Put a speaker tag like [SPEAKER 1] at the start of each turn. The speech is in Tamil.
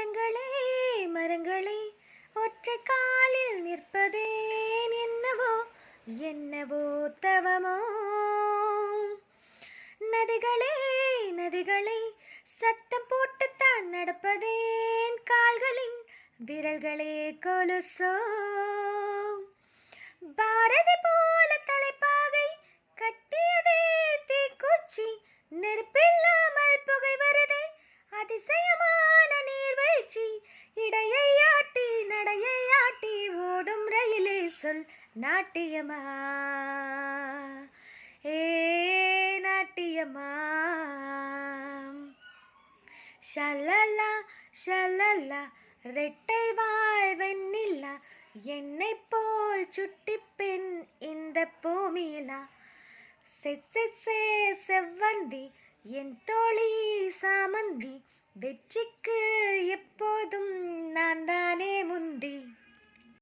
[SPEAKER 1] மரங்களே மரங்களே ஒற்றை காலில் நிற்பதேன் என்னவோ என்னவோ தவமோ. நதிகளே நதிகளே சத்தம் போட்டுத்தான் நடப்பதேன் கால்களின் விரல்களே கொலுசோ. பாரதி போல தலைப்பாகை கட்டியதே தீக்குச்சி, நெருப்பில்லாமல் புகை வருதே அதிசயமான நீர்வீழ்ச்சி. இடையை ஆட்டி நடையை ஆட்டி ஓடும் ரயிலே சொல் நாட்டியமா ஏ நாட்டியமா. ஷலலா ஷலலா ரெட்டை வாழ்வெண்ணில்லா, என்னை போல் சுட்டி பெண் இந்த பூமியிலா. செவ்வந்தி என் தோழி சாமந்தி, வெற்றிக்கு எப்போதும்